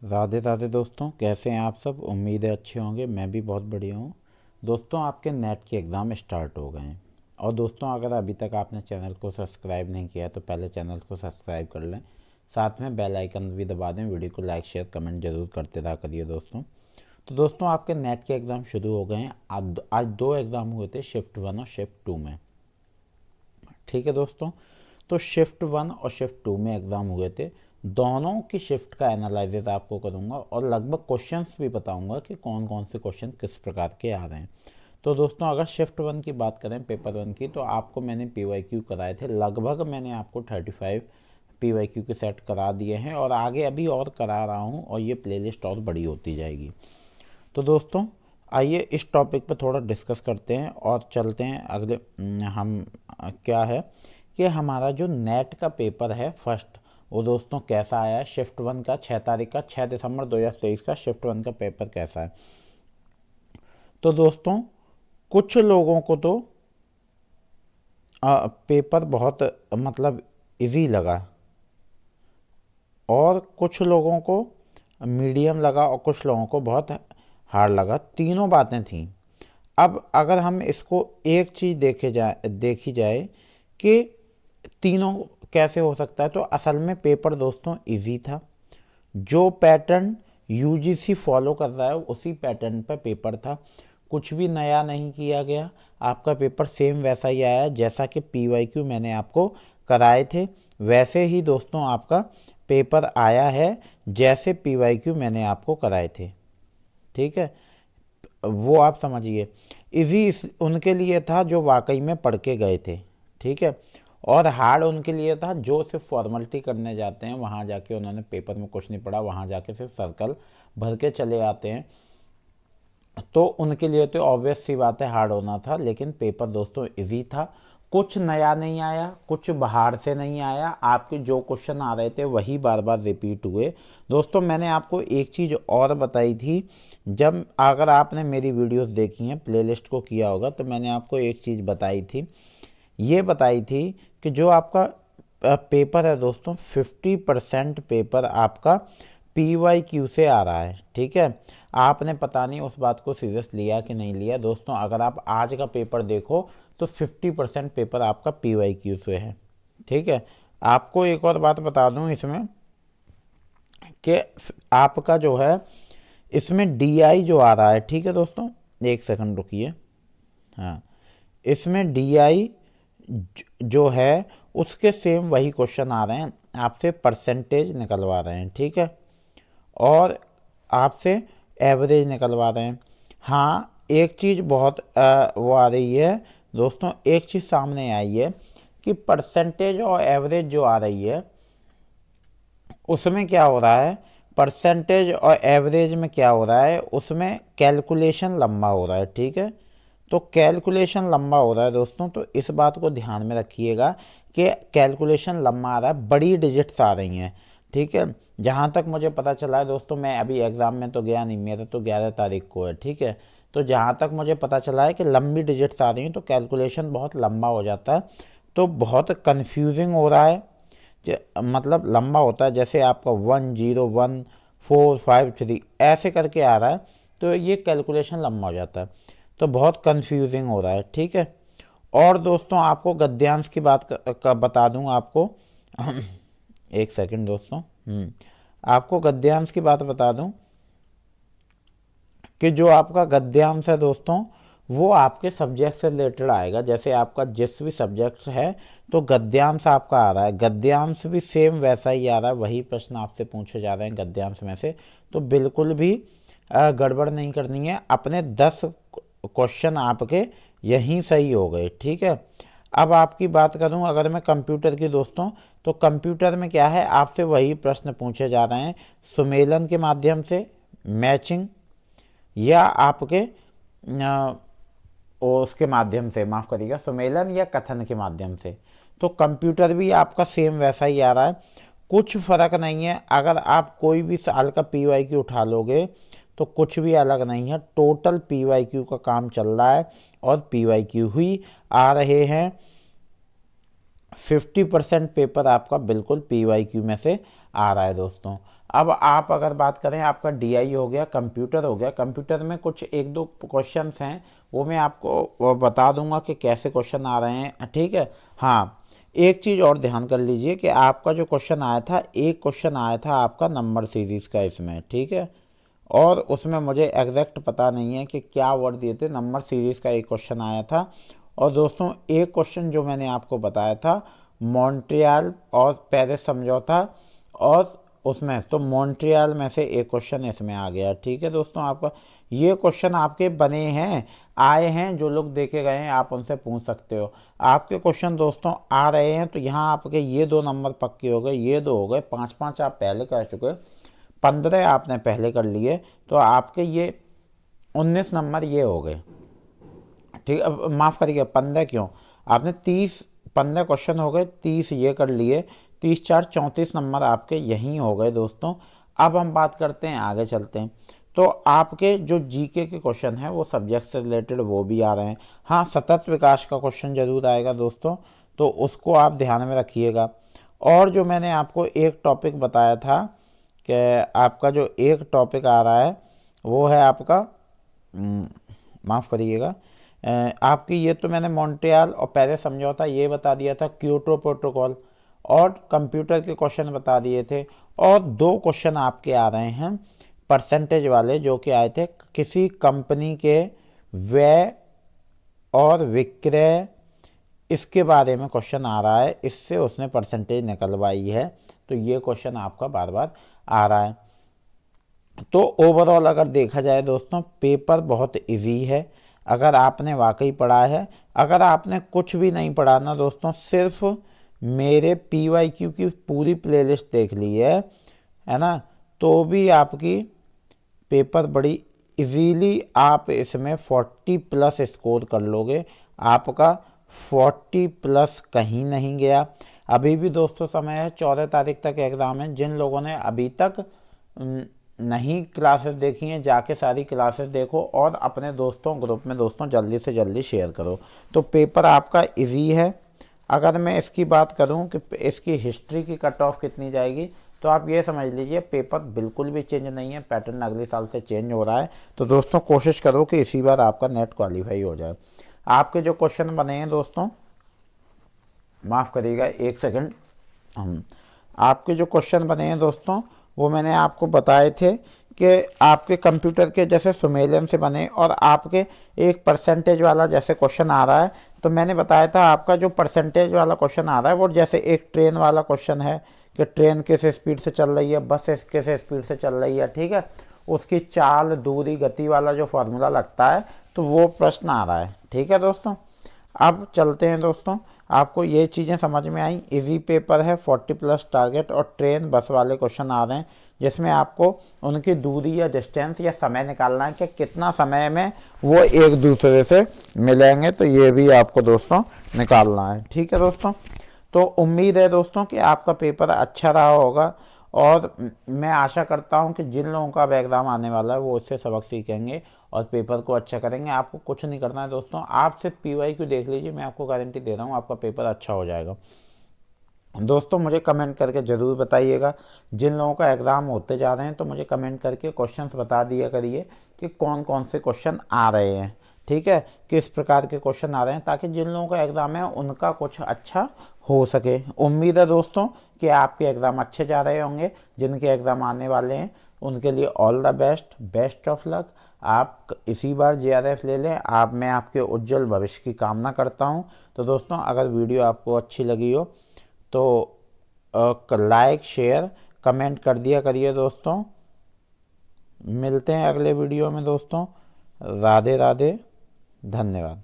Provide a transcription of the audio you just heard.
राधे राधे दोस्तों, कैसे हैं आप सब। उम्मीद है अच्छे होंगे। मैं भी बहुत बढ़िया हूँ। दोस्तों, आपके नेट के एग्ज़ाम स्टार्ट हो गए हैं। और दोस्तों, अगर अभी तक आपने चैनल को सब्सक्राइब नहीं किया तो पहले चैनल को सब्सक्राइब कर लें। साथ में बेल आइकन भी दबा दें। वीडियो को लाइक शेयर कमेंट जरूर करते रहा करिए दोस्तों। तो दोस्तों, आपके नेट के एग्ज़ाम शुरू हो गए हैं। आज दो एग्ज़ाम हुए थे, शिफ्ट 1 और शिफ्ट 2 में। ठीक है दोस्तों। तो शिफ्ट 1 और शिफ्ट 2 में एग्ज़ाम हुए थे। दोनों की शिफ्ट का एनालिसिस आपको करूंगा और लगभग क्वेश्चंस भी बताऊंगा कि कौन कौन से क्वेश्चन किस प्रकार के आ रहे हैं। तो दोस्तों, अगर शिफ्ट 1 की बात करें, पेपर 1 की, तो आपको मैंने PYQ कराए थे। लगभग मैंने आपको 35 PYQ के सेट करा दिए हैं और आगे अभी और करा रहा हूँ और ये प्लेलिस्ट और बड़ी होती जाएगी। तो दोस्तों, आइए इस टॉपिक पर थोड़ा डिस्कस करते हैं और चलते हैं अगले। हम क्या है कि हमारा जो नेट का पेपर है फर्स्ट, वो दोस्तों कैसा आया है। शिफ्ट 1 का 6 तारीख का 6 दिसंबर 2023 का शिफ्ट 1 का पेपर कैसा है। तो दोस्तों, कुछ लोगों को तो पेपर बहुत मतलब इजी लगा और कुछ लोगों को मीडियम लगा और कुछ लोगों को बहुत हार्ड लगा। तीनों बातें थीं। अब अगर हम इसको एक चीज़ देखी जाए कि तीनों कैसे हो सकता है, तो असल में पेपर दोस्तों इजी था। जो पैटर्न UGC फॉलो कर रहा है उसी पैटर्न पर पेपर था। कुछ भी नया नहीं किया गया। आपका पेपर सेम वैसा ही आया जैसा कि PYQ मैंने आपको कराए थे, वैसे ही दोस्तों आपका पेपर आया है जैसे PYQ मैंने आपको कराए थे। ठीक है, वो आप समझिए। इजी उनके लिए था जो वाकई में पढ़ के गए थे। ठीक है, और हार्ड उनके लिए था जो सिर्फ फॉर्मेलिटी करने जाते हैं, वहाँ जाके उन्होंने पेपर में कुछ नहीं पढ़ा, वहाँ जाके सिर्फ सर्कल भर के चले आते हैं। तो उनके लिए तो ऑब्वियस सी बात है हार्ड होना था। लेकिन पेपर दोस्तों इजी था। कुछ नया नहीं आया, कुछ बाहर से नहीं आया। आपके जो क्वेश्चन आ रहे थे वही बार बार रिपीट हुए। दोस्तों, मैंने आपको एक चीज़ और बताई थी। जब अगर आपने मेरी वीडियोस देखी हैं, प्लेलिस्ट को किया होगा, तो मैंने आपको एक चीज़ बताई थी। ये बताई थी कि जो आपका पेपर है दोस्तों, 50% पेपर आपका PYQ से आ रहा है। ठीक है, आपने पता नहीं उस बात को सीरियस लिया कि नहीं लिया। दोस्तों, अगर आप आज का पेपर देखो तो 50% पेपर आपका PYQ से है। ठीक है, आपको एक और बात बता दूं इसमें कि आपका जो है इसमें DI जो आ रहा है, ठीक है दोस्तों, एक सेकंड रुकिए। हाँ, इसमें DI जो है उसके सेम वही क्वेश्चन आ रहे हैं। आपसे परसेंटेज निकलवा रहे हैं। ठीक है, और आपसे एवरेज निकलवा रहे हैं। हाँ, एक चीज़ बहुत वो आ रही है दोस्तों, एक चीज़ सामने आई है कि परसेंटेज और एवरेज जो आ रही है उसमें क्या हो रहा है, परसेंटेज और एवरेज में क्या हो रहा है, उसमें कैलकुलेशन लंबा हो रहा है। ठीक है, तो कैलकुलेशन लंबा हो रहा है दोस्तों, तो इस बात को ध्यान में रखिएगा कि कैलकुलेशन लंबा आ रहा है, बड़ी डिजिट्स आ रही हैं। ठीक है, जहाँ तक मुझे पता चला है दोस्तों, मैं अभी एग्ज़ाम में तो गया नहीं, मेरा तो 11 तारीख को है। ठीक है, तो जहाँ तक मुझे पता चला है कि लंबी डिजिट्स आ रही हैं तो कैलकुलेशन बहुत लंबा हो जाता है। तो बहुत कन्फ्यूजिंग हो रहा है, मतलब लंबा होता है। जैसे आपका 10145 ऐसे करके आ रहा है, तो ये कैलकुलेशन लंबा हो जाता है, तो बहुत कंफ्यूजिंग हो रहा है। ठीक है, और दोस्तों आपको गद्यांश की बात का बता दूं आपको। एक सेकंड दोस्तों, आपको गद्यांश की बात बता दूं कि जो आपका गद्यांश है दोस्तों, वो आपके सब्जेक्ट से रिलेटेड आएगा। जैसे आपका जिस भी सब्जेक्ट है तो गद्यांश आपका आ रहा है, गद्यांश भी सेम वैसा ही आ रहा है, वही प्रश्न आपसे पूछे जा रहे हैं गद्यांश में से। तो बिल्कुल भी गड़बड़ नहीं करनी है। अपने 10 क्वेश्चन आपके यहीं सही हो गए। ठीक है, अब आपकी बात करूं अगर मैं कंप्यूटर की दोस्तों, तो कंप्यूटर में क्या है, आपसे वही प्रश्न पूछे जा रहे हैं सुमेलन के माध्यम से, मैचिंग, या आपके उसके माध्यम से, माफ़ करिएगा, सुमेलन या कथन के माध्यम से। तो कंप्यूटर भी आपका सेम वैसा ही आ रहा है, कुछ फ़र्क नहीं है। अगर आप कोई भी साल का PYQ उठा लोगे तो कुछ भी अलग नहीं है, टोटल PYQ का काम चल रहा है और PYQ ही आ रहे हैं। 50% पेपर आपका बिल्कुल PYQ में से आ रहा है दोस्तों। अब आप अगर बात करें, आपका डीआई हो गया, कंप्यूटर हो गया, कंप्यूटर में कुछ एक दो क्वेश्चंस हैं, वो मैं आपको बता दूंगा कि कैसे क्वेश्चन आ रहे हैं, ठीक है। हाँ, एक चीज़ और ध्यान कर लीजिए कि आपका जो क्वेश्चन आया था, एक क्वेश्चन आया था आपका नंबर सीरीज़ का इसमें, ठीक है। और उसमें मुझे एग्जैक्ट पता नहीं है कि क्या वर्ड दिए थे, नंबर सीरीज़ का एक क्वेश्चन आया था। और दोस्तों एक क्वेश्चन जो मैंने आपको बताया था मॉन्ट्रियल और पेरिस समझौता, और उसमें तो मॉन्ट्रियल में से एक क्वेश्चन इसमें आ गया, ठीक है दोस्तों। आपका ये क्वेश्चन आपके बने हैं, आए हैं, जो लोग देखे गए हैं आप उनसे पूछ सकते हो। आपके क्वेश्चन दोस्तों आ रहे हैं, तो यहाँ आपके ये 2 नंबर पक्के हो गए, ये 2 हो गए, 5-5 आप पहले कर चुके, 15 आपने पहले कर लिए, तो आपके ये 19 नंबर ये हो गए, ठीक है। अब माफ़ करिए 15 क्यों, आपने 15 क्वेश्चन हो गए, 30 ये कर लिए, 30 4 34 नंबर आपके यहीं हो गए दोस्तों। अब हम बात करते हैं, आगे चलते हैं। तो आपके जो जीके के क्वेश्चन हैं वो सब्जेक्ट से रिलेटेड वो भी आ रहे हैं। हाँ, सतत विकास का क्वेश्चन जरूर आएगा दोस्तों, तो उसको आप ध्यान में रखिएगा। और जो मैंने आपको एक टॉपिक बताया था कि आपका जो एक टॉपिक आ रहा है वो है आपका, माफ़ करिएगा, आपकी ये तो मैंने मॉन्ट्रियल और पेरिस समझौता ये बता दिया था, क्योटो प्रोटोकॉल और कंप्यूटर के क्वेश्चन बता दिए थे। और 2 क्वेश्चन आपके आ रहे हैं परसेंटेज वाले, जो कि आए थे किसी कंपनी के व्यय और विक्रय, इसके बारे में क्वेश्चन आ रहा है, इससे उसने परसेंटेज निकलवाई है, तो ये क्वेश्चन आपका बार बार आ रहा है। तो ओवरऑल अगर देखा जाए दोस्तों, पेपर बहुत इजी है अगर आपने वाकई पढ़ा है। अगर आपने कुछ भी नहीं पढ़ा ना दोस्तों, सिर्फ मेरे PYQ की पूरी प्लेलिस्ट देख ली है ना, तो भी आपकी पेपर बड़ी इजीली आप इसमें 40+ स्कोर कर लोगे। आपका 40+ कहीं नहीं गया। अभी भी दोस्तों समय है, 14 तारीख तक एग्ज़ाम है। जिन लोगों ने अभी तक नहीं क्लासेस देखी हैं, जाके सारी क्लासेस देखो और अपने दोस्तों ग्रुप में दोस्तों जल्दी से जल्दी शेयर करो। तो पेपर आपका इजी है। अगर मैं इसकी बात करूं कि इसकी हिस्ट्री की कट ऑफ कितनी जाएगी, तो आप ये समझ लीजिए पेपर बिल्कुल भी चेंज नहीं है, पैटर्न अगले साल से चेंज हो रहा है। तो दोस्तों कोशिश करो कि इसी बार आपका नेट क्वालिफाई हो जाए। आपके जो क्वेश्चन बने हैं दोस्तों, माफ़ करिएगा 1 सेकंड, आपके जो क्वेश्चन बने हैं दोस्तों वो मैंने आपको बताए थे कि आपके कंप्यूटर के जैसे सुमेलियन से बने, और आपके एक परसेंटेज वाला जैसे क्वेश्चन आ रहा है, तो मैंने बताया था आपका जो परसेंटेज वाला क्वेश्चन आ रहा है वो जैसे एक ट्रेन वाला क्वेश्चन है कि ट्रेन किस स्पीड से चल रही है, बस किस स्पीड से चल रही है, ठीक है। उसकी चाल, दूरी, गति वाला जो फार्मूला लगता है, तो वो प्रश्न आ रहा है, ठीक है दोस्तों। अब चलते हैं दोस्तों, आपको ये चीज़ें समझ में आई। इजी पेपर है, 40+ टारगेट और ट्रेन बस वाले क्वेश्चन आ रहे हैं, जिसमें आपको उनकी दूरी या डिस्टेंस या समय निकालना है कि कितना समय में वो एक दूसरे से मिलेंगे, तो ये भी आपको दोस्तों निकालना है, ठीक है दोस्तों। तो उम्मीद है दोस्तों कि आपका पेपर अच्छा रहा होगा, और मैं आशा करता हूं कि जिन लोगों का अब एग्ज़ाम आने वाला है वो उससे सबक सीखेंगे और पेपर को अच्छा करेंगे। आपको कुछ नहीं करना है दोस्तों, आप सिर्फ PYQ देख लीजिए, मैं आपको गारंटी दे रहा हूँ आपका पेपर अच्छा हो जाएगा। दोस्तों मुझे कमेंट करके ज़रूर बताइएगा, जिन लोगों का एग्ज़ाम होते जा रहे हैं तो मुझे कमेंट करके क्वेश्चंस बता दिया करिए कि कौन कौन से क्वेश्चन आ रहे हैं, ठीक है, किस प्रकार के क्वेश्चन आ रहे हैं, ताकि जिन लोगों का एग्ज़ाम है उनका कुछ अच्छा हो सके। उम्मीद है दोस्तों कि आपके एग्ज़ाम अच्छे जा रहे होंगे। जिनके एग्ज़ाम आने वाले हैं उनके लिए all the best, best of luck. आप इसी बार JRF ले लें। मैं आपके उज्जवल भविष्य की कामना करता हूं। तो दोस्तों अगर वीडियो आपको अच्छी लगी हो तो लाइक, शेयर, कमेंट कर दिया करिए दोस्तों। मिलते हैं अगले वीडियो में दोस्तों। राधे राधे, धन्यवाद।